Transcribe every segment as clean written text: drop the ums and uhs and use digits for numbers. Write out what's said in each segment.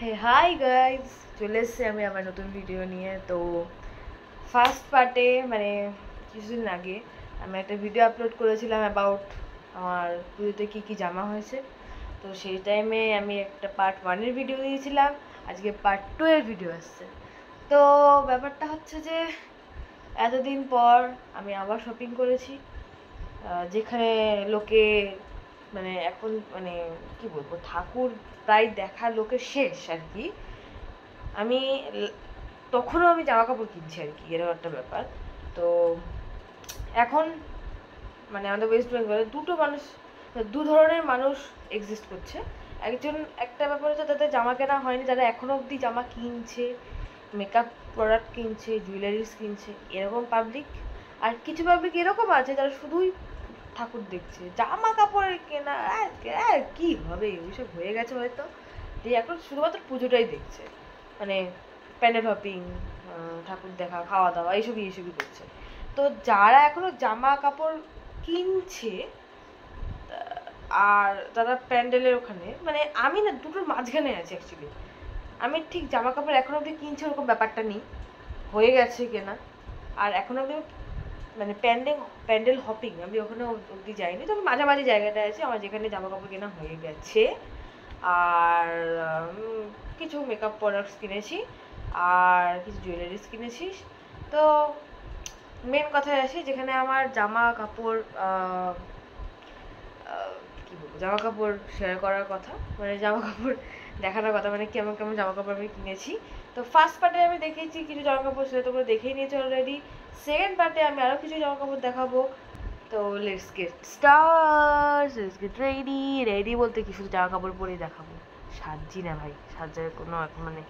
হে hi guys, চলে এসছি আমি আমার নতুন ভিডিও নিয়ে। তো ফার্স্ট পার্টে মানে কিছুদিন আগে আমি একটা ভিডিও আপলোড করেছিলাম অ্যাবাউট আমার পুজোতে কী কী জামা হয়েছে। তো সেই টাইমে আমি একটা পার্ট 1-এর ভিডিও দিয়েছিলাম, আজকে পার্ট 2-এর ভিডিও আসছে। তো ব্যাপারটা হচ্ছে যে এতদিন পর আমি আবার শপিং করেছি, যেখানে লোকে মানে এখন মানে কি বলবো, ঠাকুর প্রায় দেখা লোকের শেষ আর কি। আমি তখনও আমি জামা কাপড় কিনছি আর কি, এরকম একটা ব্যাপার। তো এখন মানে আমাদের ওয়েস্ট বেঙ্গলে দু ধরনের মানুষ এক্সিস্ট করছে। একটা ব্যাপার হচ্ছে তাদের জামা কেনা হয়নি, তারা এখনো অবধি জামা কিনছে, মেকআপ প্রোডাক্ট কিনছে, জুয়েলারিস কিনছে, এরকম পাবলিক। আর কিছু পাবলিক এরকম আছে যারা শুধুই ঠাকুর দেখছে, জামা কাপড়ের কেনা কি হবে, ওইসব হয়ে গেছে হয়তো। যে এখন শুধুমাত্র পুজোটাই দেখছে, মানে প্যান্ডেল হপিং, ঠাকুর দেখা, খাওয়া দাওয়া, এইসবই করছে। তো যারা এখনো জামা কাপড় কিনছে আর তারা প্যান্ডেলের ওখানে, মানে আমি না দুটোর মাঝখানে আছি অ্যাকচুয়ালি। আমি ঠিক জামা কাপড় এখনো অবধি কিনছি ওরকম ব্যাপারটা নেই, হয়ে গেছে কেনা। আর এখনো অবধি মানে প্যান্ডেল হপিং আমি ওখানে অবধি যাইনি, তো আমি মাঝামাঝি জায়গাটায় আছি আমার, যেখানে জামা কাপড় কেনা হয়ে গেছে। আর কিছু মেকআপ প্রোডাক্টস কিনেছি আর কিছু জুয়েলারিস কিনেছি। তো মেন কথায় আসি, যেখানে আমার জামা কাপড় কী বলবো, জামা কাপড় শেয়ার করার কথা, মানে জামা কাপড় দেখানোর কথা, মানে কেমন কেমন জামা কাপড় আমি কিনেছি। তো ফার্স্ট পার্টে আমি দেখিয়েছি কিছু জামা কাপড়, সেটা তোমরা দেখেই নিয়েছো অলরেডি। সেকেন্ড পার্টে আমি আরও কিছু জামা কাপড় দেখাবো। তো লেটস গেট রেডি বলতে কি, শুধু জামা কাপড় পরেই দেখাবো, সাজছি না ভাই, সাজার কোনো এখন মানে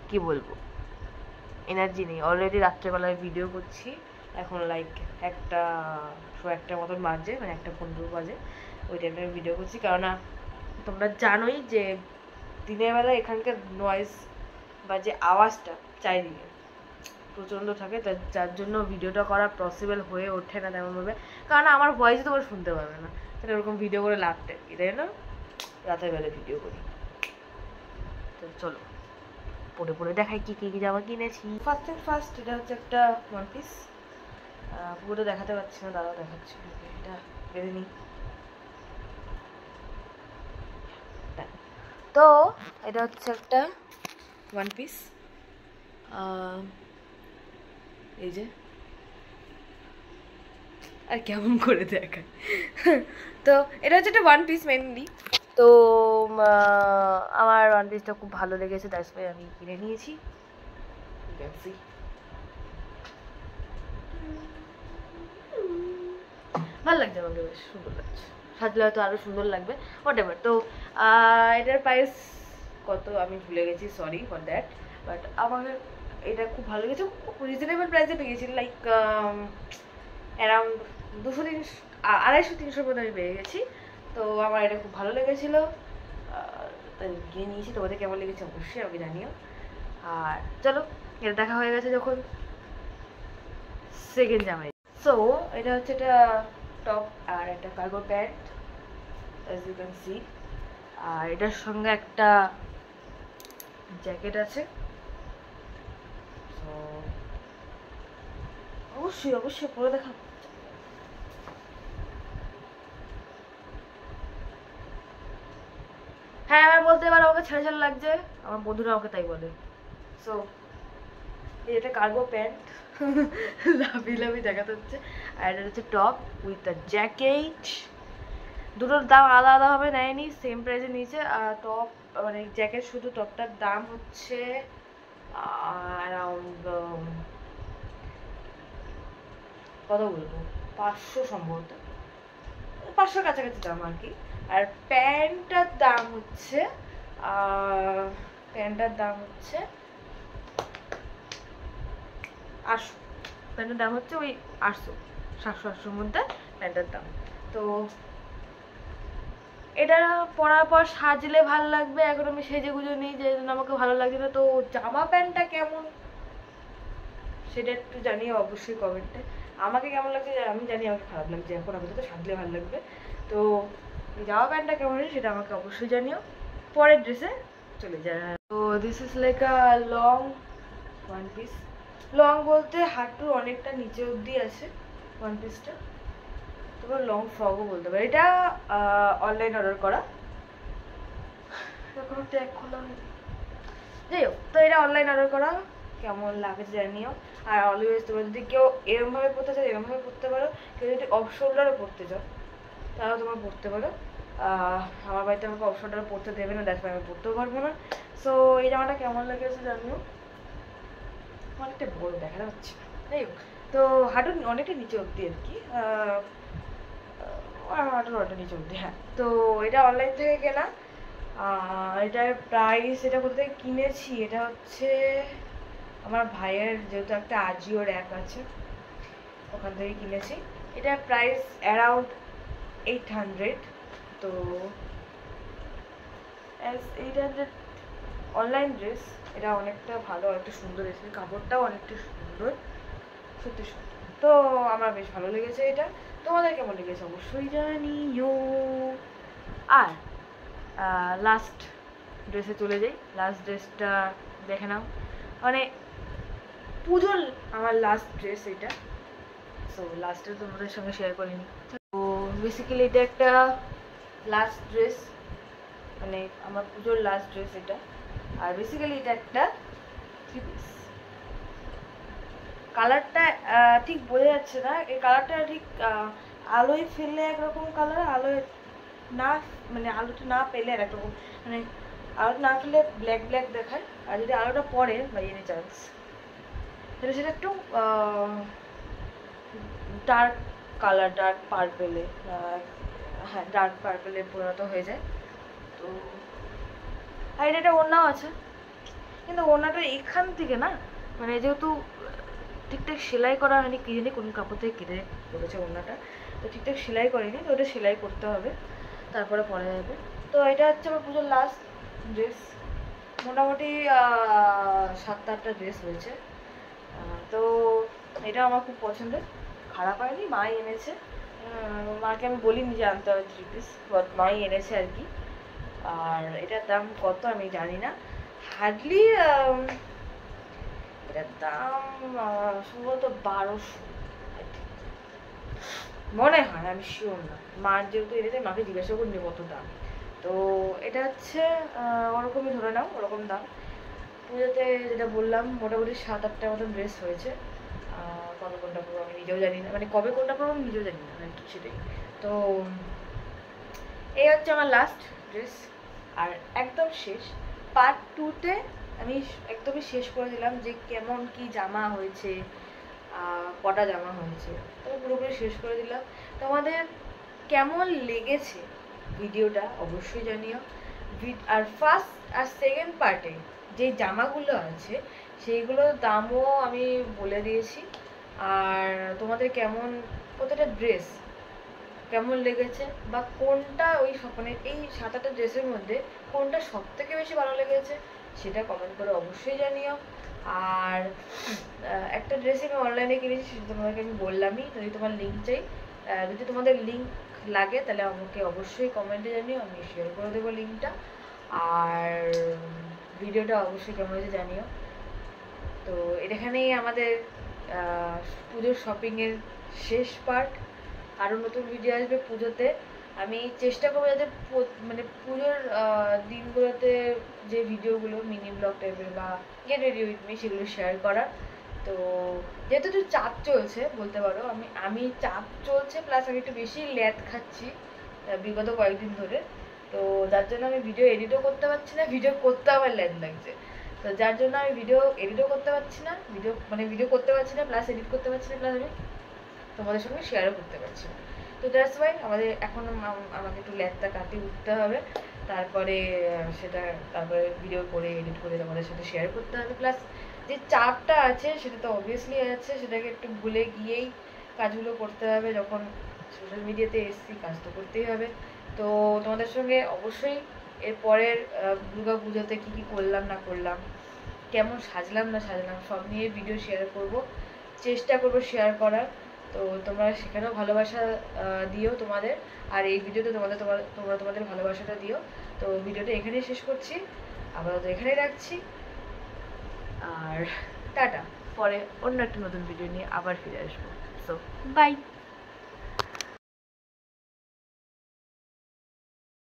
কি বলবো এনার্জি নেই। অলরেডি রাত্রেবেলায় ভিডিও করছি, এখন লাইক 1:15 মতন বাজে, মানে 1:15 বাজে, ওই টাইমে আমি ভিডিও করছি। কেননা তোমরা জানোই যে দিনের বেলা এখানকার নয়েজ বা যে আওয়াজটা চারিদিকে প্রচণ্ড থাকে, যার জন্য ভিডিওটা করা পসিবল হয়ে ওঠে না তেমনভাবে। কারণ আমার ভয়েসই তোমরা শুনতে পাবে না, সেটা ওরকম ভিডিও করে লাভটা কি, তাই না? রাতের বেলা ভিডিও করি। তো চলো পরে দেখাই কি কি জামা কিনেছি। ফার্স্ট এটা হচ্ছে একটা ওয়ান পিস, পুরোটা দেখাতে পারছি না, দাঁড়াও দেখাচ্ছি। এটা বেঁধে নিই। তো এটা হচ্ছে একটা ওয়ান পিস, এই যে, আর কেমন করে দেখায়। তো এটা হচ্ছে একটা ওয়ান পিস মেনলি। তো আমার ওয়ান পিসটা খুব ভালো লেগেছে, দ্যাটস ওয়াই আমি কিনে নিয়েছি। ভালো লাগছে আমাকে, বেশ সুন্দর লাগছে, সাজলে হয়তো আরও সুন্দর লাগবে, হোয়াট এভার। তো এটার প্রাইস কত আমি ভুলে গেছি, সরি ফর দ্যাট, বাট আমার এটা খুব ভালো লেগেছে, খুব রিজনেবল প্রাইসে পেয়েছি, লাইক অ্যারাউন্ড 200-300 মতো আমি পেয়ে গেছি। তো আমার এটা খুব ভালো লেগেছিলো, তাই গিয়ে নিয়েছি। তোমাদের কেমন লেগেছে অবশ্যই আমাকে জানিও। আর চলো, এটা দেখা হয়ে গেছে যখন, সেকেন্ড জামাই। সো এটা হচ্ছে একটা টপ আর একটা cargo pant, as you can see. আর এটার সঙ্গে একটা জ্যাকেট আছে। সো অবশ্যই পরে দেখাবো। হ্যাঁ, আমার বলতে এবার আমাকে ছেড়ে লাগছে, আমার বন্ধুরা আমাকে তাই বলে। সো এটা কার্গো প্যান্ট, লাভি দেখাতে হচ্ছে। আর এটা হচ্ছে টপ উইথ দ্য জ্যাকেট। দুটোর দাম আলাদা হবে নেয়নি, সেম প্রাইসে নিয়েছে। আর টপ মানে জ্যাকেট শুধু, টপটার দাম হচ্ছে অ্যারাউন্ড কত বলবো, 500 সম্ভবত, 500 কাছাকাছি দাম আর কি। আর প্যান্টটার দাম হচ্ছে 800। প্যান্টের দাম হচ্ছে ওই 700-800-800-র মধ্যে প্যান্টের দাম। তো এটা পরার পর সাজলে ভালো লাগবে, এখন আমি সেজে গুজে নিই, যে জন্য আমাকে ভালো লাগছে না। তো জামা প্যান্টটা কেমন সেটা একটু জানিও অবশ্যই কমেন্টে। আমাকে কেমন লাগছে আমি জানি, আমাকে খারাপ লাগছে এখন, আমি তো সাজলে ভালো লাগবে। তো জামা প্যান্টটা কেমন হয়েছে সেটা আমাকে অবশ্যই জানিও। পরের ড্রেসে চলে যায়। তো this is like a long one piece. Long বলতে হাঁটুর অনেকটা নিচে অবধি আছে ওয়ান পিসটা, তারপর লং ফ্রকও বলতে পারে। এটা অনলাইন অর্ডার করা, এখনো ট্যাগ খোলা হয়নি। যাই হোক, তো এটা অনলাইন অর্ডার করা, কেমন লাগে জানিও। আর অলওয়েজ তোমরা যদি কেউ এরমভাবে পড়তে চাও এরমভাবে পড়তে পারো, কেউ যদি অফ শোল্ডারও পড়তে চাও তাহলে তোমরা পড়তে পারো। আমার বাড়িতে আমাকে অফ শোল্ডারও পড়তে দেবে না, দেখো আমি পড়তেও পারবো না। সো এই জামাটা কেমন লেগেছে জানিও, অনেকটা বড় দেখা যাচ্ছে। যাই হোক, তো হাঁটুর অনেকটা নিচে অবধি আর কি, হাঁটুর অনেকটা নিচে অবধি। হ্যাঁ, তো এটা অনলাইন থেকে কেনা। এটার প্রাইস, এটা কোথা থেকে কিনেছি, এটা হচ্ছে আমার ভাইয়ের যেহেতু একটা আজিওর অ্যাপ আছে ওখান থেকে কিনেছি। এটার প্রাইস অ্যারাউন্ড 800। তো 800 অনলাইন ড্রেস, এটা অনেকটা ভালো, অনেকটা সুন্দর এসেছে, কাপড়টাও অনেকটা সুন্দর, সত্যি সুন্দর। তো আমার বেশ ভালো লেগেছে এটা। তোমাদের কেমন লেগেছে অবশ্যই জানিও। আর লাস্ট ড্রেসে চলে যাই। লাস্ট ড্রেসটা দেখে নাও, মানে পুজোর আমার লাস্ট ড্রেস এটা। সো লাস্টে তোমাদের সঙ্গে শেয়ার করিনি। তো বেসিক্যালি এটা একটা লাস্ট ড্রেস, মানে আমার পুজোর লাস্ট ড্রেস এটা। আর বেসিক্যালি এটা একটা থ্রি পিস। কালারটা ঠিক বোঝা যাচ্ছে না, এই কালারটা ঠিক আলোয় ফেললে একরকম কালার, আলোয় না মানে আলোটা না পেলে আর একরকম, মানে আলোটা না ফেললে ব্ল্যাক ব্ল্যাক দেখায়, আর যদি আলোটা পড়ে বাই এনি চান্স তাহলে সেটা একটু ডার্ক কালার, ডার্ক পার্পেলে, হ্যাঁ ডার্ক পার্পেলে পরিণত হয়ে যায়। তো আর এটা একটা ওড়নাও আছে, কিন্তু ওড়নাটা এখান থেকে না, মানে যেহেতু ঠিকঠাক সেলাই করা হয়নি, কি জানি কোন কাপড় থেকে কেটে করেছে ওড়নাটা, তো ঠিকঠাক সেলাই করেনি, তো ওটা সেলাই করতে হবে তারপরে পরা যাবে। তো এটা হচ্ছে আমার পুজোর লাস্ট ড্রেস। মোটামুটি 7-8টা ড্রেস হয়েছে। তো এটা আমার খুব পছন্দের, খারাপ হয়নি, মাই এনেছে। মাকে আমি বলিনি যে আনতে হবে থ্রি পিস, বাট মাই এনেছে আর কি। আর এটার দাম কত আমি জানি না, হার্ডলি এটার দাম সম্ভবত 1200 মনে হয়, আমি শিওর না। মার যেহেতু এনেছে মাকে জিজ্ঞাসা করিনি কত দাম। তো এটা হচ্ছে ওরকমই ধরে নাও, ওরকম দাম। পুজোতে যেটা বললাম মোটামুটি 7-8টার মতন ড্রেস হয়েছে। কবে কোনটা পরবো আমি নিজেও জানি না, মানে কবে কোনটা পরবো আমি নিজেও জানি না আর কি, সেটাই। তো এই হচ্ছে আমার লাস্ট ড্রেস। আর একদম শেষ পার্ট 2-তে আমি একদমই শেষ করে দিলাম যে কেমন কি জামা হয়েছে, কটা জামা হয়েছে, তো পুরোপুরি শেষ করে দিলাম। তোমাদের কেমন লেগেছে ভিডিওটা অবশ্যই জানিও। আর ফার্স্ট আর সেকেন্ড পার্টে যে জামাগুলো আছে সেইগুলোর দামও আমি বলে দিয়েছি। আর তোমাদের কেমন প্রতিটা ড্রেস কেমন লেগেছে, বা কোনটা ওই মানে এই 7-8টা ড্রেসের মধ্যে কোনটা সব থেকে বেশি ভালো লেগেছে সেটা কমেন্ট করে অবশ্যই জানিও। আর একটা ড্রেস আমি অনলাইনে কিনেছি, সেটা তোমাদেরকে আমি বললামই। যদি তোমার লিঙ্ক চাই, যদি তোমাদের লিঙ্ক লাগে তাহলে আমাকে অবশ্যই কমেন্টে জানিও, আমি শেয়ার করে দেবো লিঙ্কটা। আর ভিডিওটা অবশ্যই কেমন হয়েছে জানিও। তো এখানেই আমাদের পুজোর শপিংয়ের শেষ পার্ট। আরও নতুন ভিডিও আসবে পুজোতে। আমি চেষ্টা করবো যাতে মানে পুজোর দিনগুলোতে যে ভিডিওগুলো মিনি ব্লগ টাইপের বা গেট রেডি উইথ মি সেগুলো শেয়ার করার। তো যেহেতু একটু চাপ চলছে বলতে পারো, আমি চাপ চলছে প্লাস আমি একটু বেশি ল্যাদ খাচ্ছি বিগত কয়েকদিন ধরে। তো যার জন্য আমি ভিডিও এডিটও করতে পারছি না, ভিডিও করতে আমার ল্যাদ লাগছে। তো যার জন্য আমি ভিডিও এডিটও করতে পারছি না, ভিডিও করতে পারছি না, প্লাস এডিট করতে পারছি না, প্লাস আমি তোমাদের সঙ্গে শেয়ারও করতে পারছি না। তো দ্যাটস ওয়াই আমাদের এখন আমাকে একটু ল্যাদটা কাটিয়ে উঠতে হবে, তারপরে তারপরে ভিডিও করে এডিট করে তোমাদের সাথে শেয়ার করতে হবে। প্লাস যে চাপটা আছে সেটা তো অবভিয়াসলি আছে, সেটাকে একটু ভুলে গিয়েই কাজগুলো করতে হবে। যখন সোশ্যাল মিডিয়াতে এসছি কাজ তো করতেই হবে। তো তোমাদের সঙ্গে অবশ্যই এর পরের দুর্গা পুজোতে কী কী করলাম না করলাম, কেমন সাজলাম না সাজলাম, সব নিয়ে ভিডিও শেয়ার করব, চেষ্টা করব শেয়ার করার। তো তোমরা সেখানেও ভালোবাসা দিও তোমাদের, আর এই ভিডিওতে তোমরা তোমাদের ভালোবাসাটা দিও। তো ভিডিওটা এখানেই শেষ করছি। আপাতত এখানেই রাখছি, আর টাটা। পরে অন্য একটা নতুন ভিডিও নিয়ে আবার ফিরে আসবো। So by.